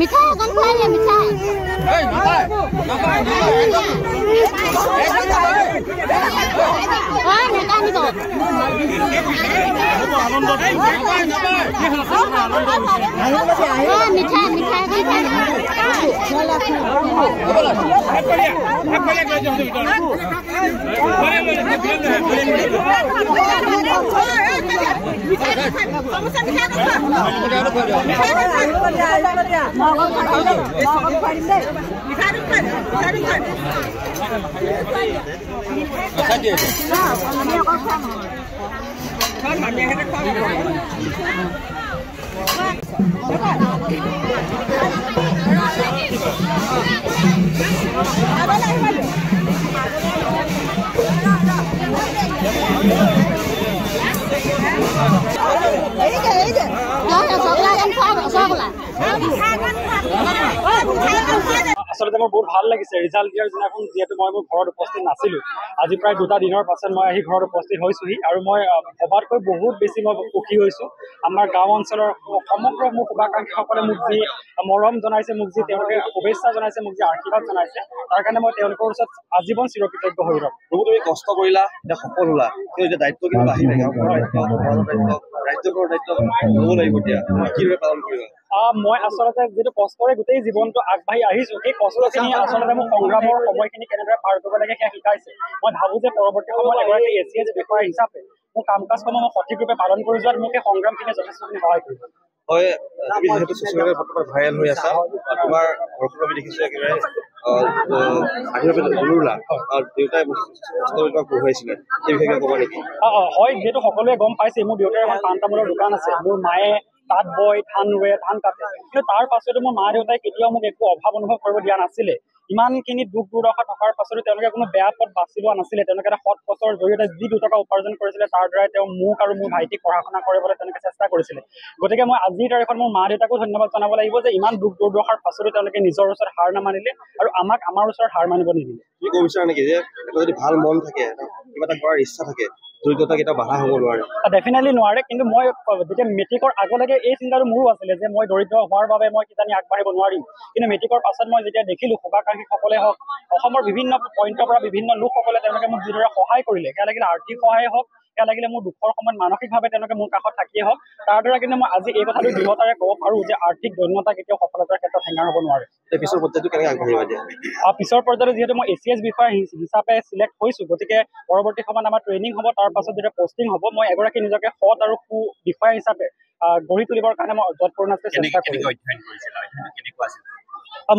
मिठाई कौन खाएगा मिठाई मिठाई मिठाई আসলে মোৰ বহুত ভাল লাগিছে ৰিজাল্ট দিয়াৰ দিনাখন যেহেতু মই মোৰ ঘৰত উপস্থিত নাছিলো আজি প্ৰায় 2টা দিনৰ পাছত মই আহি ঘৰত উপস্থিত হৈছোহি আৰু মই ভবাতকৈ বহুত বেছি মই সুখী হৈছো আমাৰ গাঁও অঞ্চলৰ সমগ্ৰ মোৰ শুভাকাংক্ষীসকলে মোক যি মৰম জনাইছে মোক যি তেওঁলোকে শুভেচ্ছা জনাইছে মোক যি আশীৰ্বাদ জনাইছে তাৰ কাৰণে মই তেওঁলোকৰ ওচৰত আজীৱন চিৰকৃতজ্ঞ হৈ ৰম বহুত তুমি কষ্ট কৰিলা এতিয়া সফল হলা এতিয়া দায়িত্ব কিন্তু আহি থাকে ৰাজ্যখনৰ দায়িত্ব ল'ব লাগিব এতিয়া কিদৰে পালন কৰিবা মই আচলতে যিটো কষ্টৰে গোটেই জীৱনটো আগবাঢ়ি আহিছো সেই কষ্টখিনি আচলতে মোক সংগ্ৰামৰ সময়খিনি কেনেদৰে পাৰ কৰিব লাগে সেয়া শিকাইছে মই ভাবো যে পৰৱৰ্তী সময়ত এগৰাকী ACS বিষয়া হিচাপে মোৰ কাম কাজসমূহ মই সঠিক ৰূপে পালন কৰি যোৱাত মোক সেই সংগ্ৰামখিনিয়ে যথেষ্টখিনি সহায় কৰিব হয় তুমি যিহেতু ছ'চিয়েল মিডিয়াত বৰ্তমান ভাইৰেল হৈ আছা তোমাৰ ঘৰখন আমি দেখিছো একেবাৰে দেউতাই পঢ়ুৱাইছিলে সেই বিষয়ে ক'বা নেকি হয় যিহেতু সকলোৱে গম পাইছে মোৰ দেউতাৰ এখন পাণ তামোলৰ দোকান আছে মোৰ মায়ে তাঁত বয় ধান ৰুৱে ধান কাটে কিন্তু তাৰ পাছতো মোৰ মা দেউতাই কেতিয়াও মোক একো অভাৱ অনুভৱ কৰিব দিয়া নাছিলে ইমানখিনি দুখ দুৰ্দশা থকাৰ পাছতো তেওঁলোকে কোনো বেয়া পথ বাছি লোৱা নাছিলে তেওঁলোকে এটা সৎ পথৰ জৰিয়তে যি 2 টকা উপাৰ্জন কৰিছিলে তাৰ দ্বাৰাই তেওঁ মোক আৰু মোৰ ভাইটিক পঢ়া শুনা কৰিবলৈ তেওঁলোকে চেষ্টা কৰিছিলে গতিকে মই আজিৰ তাৰিখত মোৰ মা দেউতাকো ধন্যবাদ জনাব লাগিব যে ইমান দুখ দুৰ্দশাৰ পাছতো তেওঁলোকে নিজৰ ওচৰত হাৰ নামানিলে আৰু আমাক আমাৰ ওচৰত হাৰ মানিব নিদিলে তুমি ক'ব বিচাৰা নেকি যে যদি ভাল মন থাকে কিবা এটা কৰাৰ ইচ্ছা থাকে দৰিদ্ৰতা কেতিয়াও বাধা হ'ব নোৱাৰে ডেফিনেটলি নোৱাৰে কিন্তু মই যেতিয়া মেট্ৰিকৰ আগলৈকে এই চিন্তাটো মোৰো আছিলে যে মই দৰিদ্ৰ হোৱাৰ বাবে মই কিজানি আগবাঢ়িব নোৱাৰিম কিন্তু মেট্ৰিকৰ পাছত মই যেতিয়া দেখিলোঁ শুভাকাংক্ষীসকলে হওক অসমৰ বিভিন্ন পইণ্টৰ পৰা বিভিন্ন লোকসকলে তেওঁলোকে মোক যিদৰে সহায় কৰিলে সেয়া লাগিলে আৰ্থিক সহায়ে হওক সেয়া লাগিলে মোৰ দুখৰ সময়ত মানসিকভাৱে তেওঁলোকে মোৰ কাষত থাকিয়ে হওক তাৰ দ্বাৰা কিন্তু মই আজি এই কথাটো দৃঢ়তাৰে ক'ব পাৰোঁ যে আৰ্থিক দৈন্যতা কেতিয়াও সফলতাৰ ক্ষেত্ৰত হেঙাৰ হ'ব নোৱাৰে পিছৰ পৰ্যায়টো কেনেকৈ আগবাঢ়িবা দিয়া পিছৰ পৰ্যায়ত যিহেতু মই ACS বিষয়া হিচাপে চিলেক্ট হৈছোঁ গতিকে পৰৱৰ্তী সময়ত আমাৰ ট্ৰেইনিং হ'ব তাৰ পাছত যেতিয়া পষ্টিং হ'ব মই এগৰাকী নিজকে সৎ আৰু সু বিষয়া হিচাপে গঢ়ি তুলিবৰ কাৰণে মই যৎপৰোনাস্তি চেষ্টা কৰিম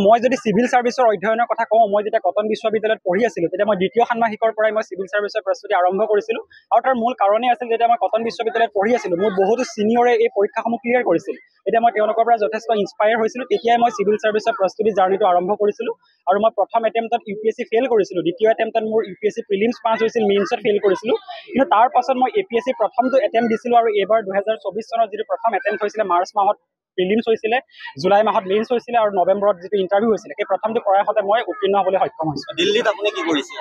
মই যদি চিভিল ছাৰ্ভিচৰ অধ্যয়নৰ কথা কওঁ মই যেতিয়া কটন বিশ্ববিদ্যালয়ত পঢ়ি আছিলোঁ তেতিয়া মই দ্বিতীয় ষান্মাসিকৰ পৰাই মই চিভিল ছাৰ্ভিচৰ প্ৰস্তুতি আৰম্ভ কৰিছিলোঁ আৰু তাৰ মূল কাৰণেই আছিল যেতিয়া মই কটন বিশ্ববিদ্যালয়ত পঢ়ি আছিলোঁ মোৰ বহুতো ছিনিয়ৰে এই পৰীক্ষাসমূহ ক্লিয়াৰ কৰিছিল এতিয়া মই তেওঁলোকৰ পৰা যথেষ্ট ইনস্পায়াৰ হৈছিলোঁ তেতিয়াই মই চিভিল ছাৰ্ভিচৰ প্ৰস্তুতি জাৰ্ণিটো আৰম্ভ কৰিছিলোঁ আৰু মই প্ৰথম এটেম্পটত UPSC ফেইল কৰিছিলোঁ দ্বিতীয় এটেম্পটত মোৰ UPSC প্ৰিলিমছ পাছ হৈছিল মেইনছত ফেইল কৰিছিলোঁ কিন্তু তাৰ পাছত মই APSC প্ৰথমটো এটেম্পট দিছিলোঁ আৰু এইবাৰ 2024 চনত যিটো প্ৰথম এটেম্পট হৈছিলে মাৰ্চ মাহত প্ৰিলিমছ হৈছিলে জুলাই মাহত মেইনছ হৈছিলে আৰু নৱেম্বৰত যিটো ইণ্টাৰভিউ হৈছিলে সেই প্ৰথমটো প্ৰয়াসতে মই উত্তীৰ্ণ হ'বলৈ সক্ষম হৈছোঁ দিল্লীত আপুনি কি কৰিছে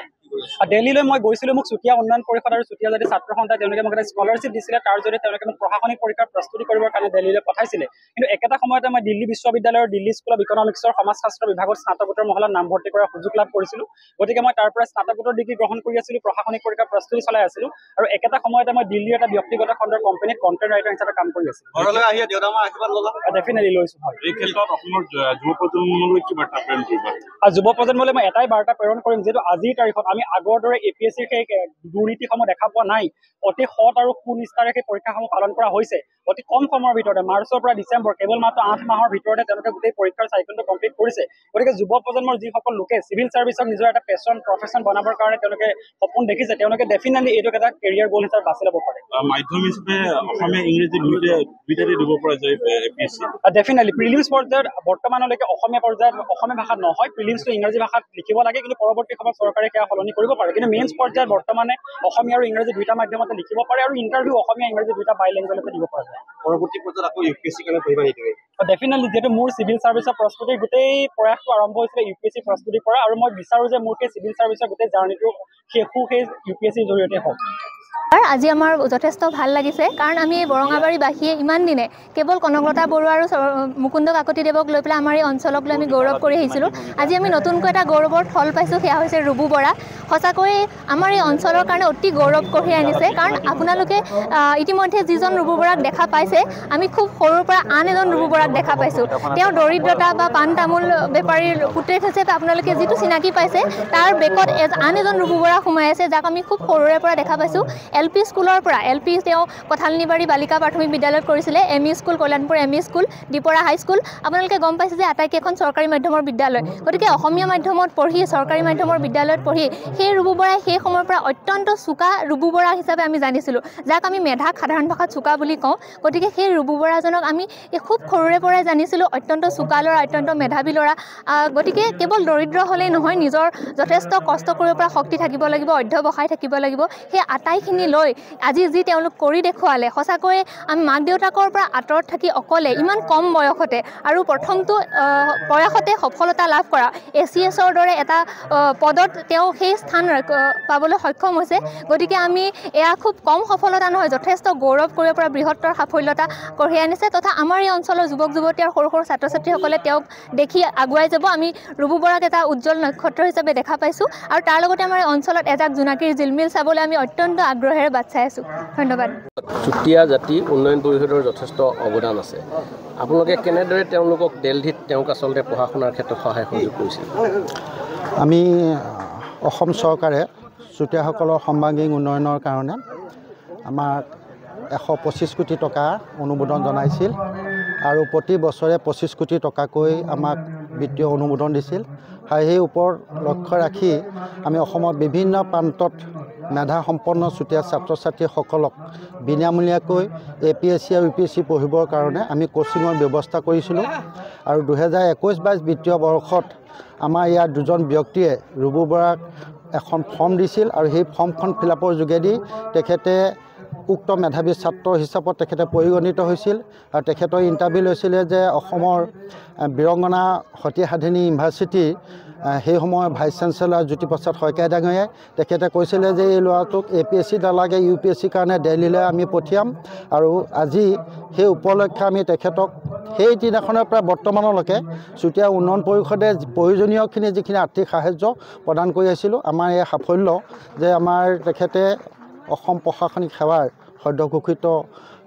দিল্লীলৈ মই গৈছিলোঁ মোক চুতীয়া উন্নয়ন পৰিষদ আৰু চুতীয়া জাতি ছাত্ৰ সন্থাই তেওঁলোকে মোক এটা স্কলাৰশ্বিপ দিছিলে তাৰ জৰিয়তে তেওঁলোকে মোক প্ৰশাসনিক পৰীক্ষাৰ প্ৰস্তুতি কৰিবৰ কাৰণে দিল্লীলৈ পঠাইছিলে কিন্তু একেটা সময়তে মই দিল্লী বিশ্ববিদ্যালয়ৰ দিল্লী স্কুল অফ ইকনমিক্সৰ সমাজশাস্ত্ৰ বিভাগত স্নাতকোত্তৰ মহলাত নামভৰ্তি কৰাৰ সুযোগ লাভ কৰিছিলোঁ গতিকে মই তাৰ পৰা স্নাতকোত্তৰ ডিগ্ৰী গ্ৰহণ কৰি আছিলোঁ প্ৰশাসনিক পৰীক্ষাৰ প্ৰস্তুতি চলাই আছিলোঁ আৰু একেটা সময়তে মই দিল্লীৰ এটা ব্যক্তিগত খণ্ডৰ কোম্পানীত কণ্টেণ্ট ৰাইটাৰ হিচাপে কাম কৰি আছিলোঁ ডেফিনেটলি লৈছোঁ হয় এই ক্ষেত্ৰত অসমৰ যুৱ প্ৰজন্মলৈ কি বাৰ্তা প্ৰেৰণ কৰিবা যুৱ প্ৰজন্মলৈ মই এটাই বাৰ্তা প্ৰেৰণ কৰিম যিহেতু আজিৰ তাৰিখত আমি আগৰ দৰে APSCৰ সেই দুৰ্নীতিসমূহ দেখা পোৱা নাই অতি সৎ আৰু সুনিষ্ঠাৰে সেই পৰীক্ষাসমূহ পালন কৰা হৈছে অতি কম সময়ৰ ভিতৰতে মাৰ্চৰ পৰা ডিচেম্বৰ কেৱল মাত্ৰ 8 মাহৰ ভিতৰতে তেওঁলোকে গোটেই পৰীক্ষাৰ চাইকেলটো কমপ্লিট কৰিছে গতিকে যুৱ প্ৰজন্মৰ যিসকল লোকে চিভিল ছাৰ্ভিচক নিজৰ এটা প্ৰফেশ্যন বনাবৰ কাৰণে তেওঁলোকে সপোন দেখিছে তেওঁলোকে ডেফিনেটলি এইটোক এটা কেৰিয়াৰ গ'ল হিচাপে বাছি ল'ব পাৰে মাধ্যম হিচাপে অসমীয়া ইংৰাজী দুইটাতে দিব পৰা যায় APSC ডেফিনেটলি প্ৰিলিমছ পৰ্যায়ত বৰ্তমানলৈকে অসমীয়া পৰ্যায়ত অসমীয়া ভাষাত নহয় প্ৰিলিমছটো ইংৰাজী ভাষাত লিখিব লাগে কিন্তু পৰৱৰ্তী সময়ত চৰকাৰে সেয়া সলনি কৰিব পাৰে কিন্তু মেইনছ পৰ্যায়ত বৰ্তমানে অসমীয়া আৰু ইংৰাজী দুইটা মাধ্যমতে লিখিব পাৰে আৰু ইণ্টাৰভিউ অসমীয়া ইংৰাজী দুইটা বাইলেংগুৱেজতে দিব পৰা যায় পৰৱৰ্তী পৰ্যায়ত আকৌ UPSC কাৰণে পঢ়িবা নেকি ডেফিনেটলি যিহেতু মোৰ চিভিল ছাৰ্ভিচৰ প্ৰস্তুতিৰ গোটেই প্ৰয়াসটো আৰম্ভ হৈছিলে UPSC প্ৰস্তুতি কৰা আৰু মই বিচাৰোঁ যে মোৰ সেই চিভিল ছাৰ্ভিচৰ গোটেই জাৰ্ণিটো সেই UPSCৰ জৰিয়তে হওক নমস্কাৰ আজি আমাৰ যথেষ্ট ভাল লাগিছে কাৰণ আমি বৰঙাবাৰীবাসীয়ে ইমান দিনে কেৱল কনকলতা বৰুৱা আৰু মুকুন্দ কাকতিদেৱক লৈ পেলাই আমাৰ এই অঞ্চলক লৈ আমি গৌৰৱ কৰি আহিছিলোঁ আজি আমি নতুনকৈ এটা গৌৰৱৰ ফল পাইছোঁ সেয়া হৈছে ৰুবু বৰা সঁচাকৈ আমাৰ এই অঞ্চলৰ কাৰণে অতি গৌৰৱ কঢ়িয়াই আনিছে কাৰণ আপোনালোকে ইতিমধ্যে যিজন ৰুবু বৰাক দেখা পাইছে আমি খুব সৰুৰ পৰা আন এজন ৰুবু বৰাক দেখা পাইছোঁ তেওঁ দৰিদ্ৰতা বা পাণ তামোল বেপাৰীৰ পুতেক হিচাপে আপোনালোকে যিটো চিনাকি পাইছে তাৰ বেকত আন এজন ৰুবু বৰা সোমাই আছে যাক আমি খুব সৰুৰে পৰা দেখা পাইছোঁ LP স্কুলৰ পৰা LP তেওঁ কঠালনিবাৰী বালিকা প্ৰাথমিক বিদ্যালয়ত কৰিছিলে ME school Kalyanpur ME school Dipora high school আপোনালোকে গম পাইছে যে আটাইকেইখন চৰকাৰী মাধ্যমৰ বিদ্যালয় গতিকে অসমীয়া মাধ্যমত পঢ়ি চৰকাৰী মাধ্যমৰ বিদ্যালয়ত পঢ়ি সেই ৰুবু বৰাই সেই সময়ৰ পৰা অত্যন্ত চোকা ৰুবু বৰা হিচাপে আমি জানিছিলোঁ যাক আমি মেধাক সাধাৰণ ভাষাত চোকা বুলি কওঁ গতিকে সেই ৰুবু বৰাজনক আমি খুব সৰুৰে পৰাই জানিছিলোঁ অত্যন্ত চোকা ল'ৰা অত্যন্ত মেধাৱী ল'ৰা গতিকে কেৱল দৰিদ্ৰ হ'লেই নহয় নিজৰ যথেষ্ট কষ্ট কৰিব পৰা শক্তি থাকিব লাগিব অধ্যৱসায় থাকিব লাগিব সেই আটাইখিনি লৈ আজি যি তেওঁলোক কৰি দেখুৱালে সঁচাকৈ আমি মাক দেউতাকৰ পৰা আঁতৰত থাকি অকলে ইমান কম বয়সতে আৰু প্ৰথমটো প্ৰয়াসতে সফলতা লাভ কৰা ACSৰ দৰে এটা পদত তেওঁ সেই স্থান পাবলৈ সক্ষম হৈছে গতিকে আমি এয়া খুব কম সফলতা নহয় যথেষ্ট গৌৰৱ কৰিব পৰা বৃহত্তৰ সাফল্যতা কঢ়িয়াই আনিছে তথা আমাৰ এই অঞ্চলৰ যুৱক যুৱতী আৰু সৰু সৰু ছাত্ৰ ছাত্ৰীসকলে তেওঁক দেখি আগুৱাই যাব আমি ৰুবু বৰাক এটা উজ্জ্বল নক্ষত্ৰ হিচাপে দেখা পাইছোঁ আৰু তাৰ লগতে আমাৰ অঞ্চলত এজাক জোনাকীৰ জিলমিল চাবলৈ আমি অত্যন্ত আগ্ৰহেৰে বাট চাই আছোঁ ধন্যবাদ চুতীয়া জাতি উন্নয়ন পৰিষদৰ যথেষ্ট অৱদান আছে আপোনালোকে কেনেদৰে তেওঁলোকক দিল্লীত তেওঁক আচলতে পঢ়া শুনাৰ ক্ষেত্ৰত সহায় সহযোগ কৰিছিল আমি অসম চৰকাৰে চুতীয়াসকলৰ সৰ্বাংগীন উন্নয়নৰ কাৰণে আমাক 125 কোটি টকা অনুমোদন জনাইছিল আৰু প্ৰতি বছৰে 25 কোটি টকাকৈ আমাক বিত্তীয় অনুমোদন দিছিল আৰু সেই ওপৰত লক্ষ্য ৰাখি আমি অসমৰ বিভিন্ন প্ৰান্তত মেধা সম্পন্ন চুতীয়া ছাত্ৰ ছাত্ৰীসকলক বিনামূলীয়াকৈ APSC আৰু UPSC পঢ়িবৰ কাৰণে আমি কোচিঙৰ ব্যৱস্থা কৰিছিলোঁ আৰু 2021-22 বিত্তীয় বৰ্ষত আমাৰ ইয়াৰ দুজন ব্যক্তিয়ে ৰুবু বৰাক এখন ফৰ্ম দিছিল আৰু সেই ফৰ্মখন ফিলআপৰ যোগেদি তেখেতে উক্ত মেধাৱী ছাত্ৰ হিচাপত তেখেতে পৰিগণিত হৈছিল আৰু তেখেতৰ ইণ্টাৰভিউ লৈছিলে যে অসমৰ বীৰংগনা সতীসাধিনী ইউনিভাৰ্চিটিৰ সেই সময়ৰ ভাইচ চেঞ্চেলৰ জ্যোতিপ্ৰসাদ শইকীয়া ডাঙৰীয়াই তেখেতে কৈছিলে যে এই ল'ৰাটোক APSC নালাগে UPSC কাৰণে দিল্লীলৈ আমি পঠিয়াম আৰু আজি সেই উপলক্ষে আমি তেখেতক সেই দিনাখনৰ পৰা বৰ্তমানলৈকে চুতীয়া উন্নয়ন পৰিষদে প্ৰয়োজনীয়খিনি যিখিনি আৰ্থিক সাহায্য প্ৰদান কৰি আহিছিলোঁ আমাৰ এই সাফল্য যে আমাৰ তেখেতে অসম প্ৰশাসনিক সেৱাৰ সদ্য ঘোষিত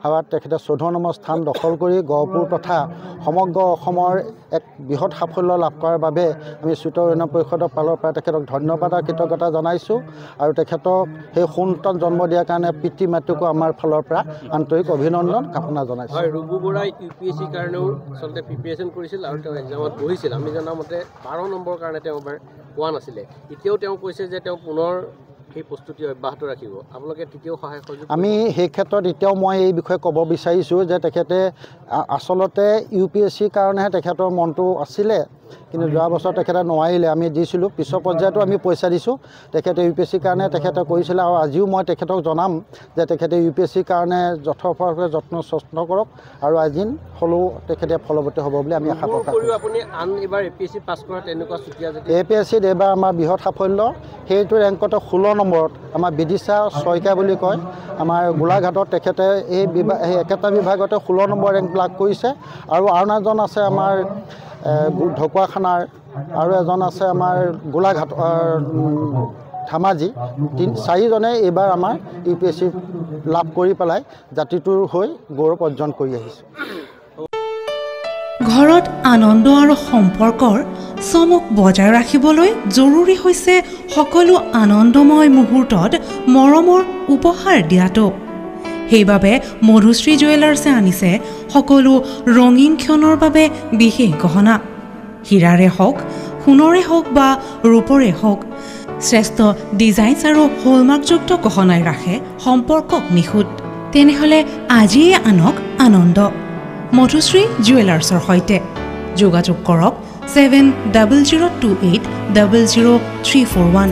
সেৱাত তেখেতে 14 নম্বৰ স্থান দখল কৰি গহপুৰ তথা সমগ্ৰ অসমৰ এক বৃহৎ সাফল্য লাভ কৰাৰ বাবে আমি চুতীয়া উন্নয়ন পৰিষদৰ ফালৰ পৰা তেখেতক ধন্যবাদ আৰু কৃতজ্ঞতা জনাইছোঁ আৰু তেখেতক সেই সন্তান জন্ম দিয়াৰ কাৰণে পিতৃ মাতৃকো আমাৰ ফালৰ পৰা আন্তৰিক অভিনন্দন কামনা জনাইছোঁ হয় ৰুবু বৰাই UPSC কাৰণেও আচলতে প্ৰিপেৰেশ্যন কৰিছিল আৰু তেওঁ এক্সামত বহিছিল আমি জনামতে 12 নম্বৰৰ কাৰণে তেওঁ এবাৰ পোৱা নাছিলে এতিয়াও তেওঁ কৈছে যে তেওঁ পুনৰ সেই প্ৰস্তুতি অব্যাহত ৰাখিব আপোনালোকে তেতিয়াও সহায় সহযোগ আমি সেই ক্ষেত্ৰত এতিয়াও মই এই বিষয়ে ক'ব বিচাৰিছোঁ যে তেখেতে আচলতে UPSC কাৰণেহে তেখেতৰ মনটো আছিলে কিন্তু যোৱা বছৰ তেখেতে নোৱাৰিলে আমি দিছিলোঁ পিছৰ পৰ্যায়তো আমি পইচা দিছোঁ তেখেতে UPSC কাৰণে তেখেতে কৰিছিলে আৰু আজিও মই তেখেতক জনাম যে তেখেতে UPSC কাৰণে যথেষ্ট যত্ন কৰক আৰু আজি হ'লেও তেখেতে ফলৱতী হ'ব বুলি আমি আশা প্ৰকাশ কৰোঁ আপুনি আন এবাৰ APSC পাছ কৰা তেনেকুৱা চুতীয়া জাতি APSCত এইবাৰ আমাৰ বৃহৎ সাফল্য সেইটো ৰেংকতে 16 নম্বৰত আমাৰ বিদিশা শইকীয়া বুলি কয় আমাৰ গোলাঘাটত তেখেতে এই একেটা বিভাগতে 16 নম্বৰ ৰেংক লাভ কৰিছে আৰু আন এজন আছে আমাৰ ঢকুৱাখানাৰ আৰু এজন আছে আমাৰ গোলাঘাট ধেমাজি 4জনে এইবাৰ আমাৰ UPSC লাভ কৰি পেলাই জাতিটোৰ হৈ গৌৰৱ অৰ্জন কৰি আহিছে ঘৰত আনন্দ আৰু সম্পৰ্কৰ চমক বজাই ৰাখিবলৈ জৰুৰী হৈছে সকলো আনন্দময় মুহূৰ্তত মৰমৰ উপহাৰ দিয়াটো সেইবাবে মধুশ্ৰী জুৱেলাৰ্ছে আনিছে সকলো ৰঙীন ক্ষণৰ বাবে বিশেষ গহনা হীৰাৰে হওক সোণৰে হওক বা ৰূপৰে হওক শ্ৰেষ্ঠ ডিজাইনছ আৰু হলমাৰ্কযুক্ত গহনাই ৰাখে সম্পৰ্কক নিখুঁত তেনেহ'লে আজিয়ে আনক আনন্দ মধুশ্ৰী জুৱেলাৰ্ছৰ সৈতে যোগাযোগ কৰক 7002800341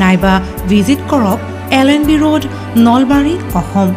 নাইবা ভিজিট কৰক LNB ৰোড নলবাৰী অসম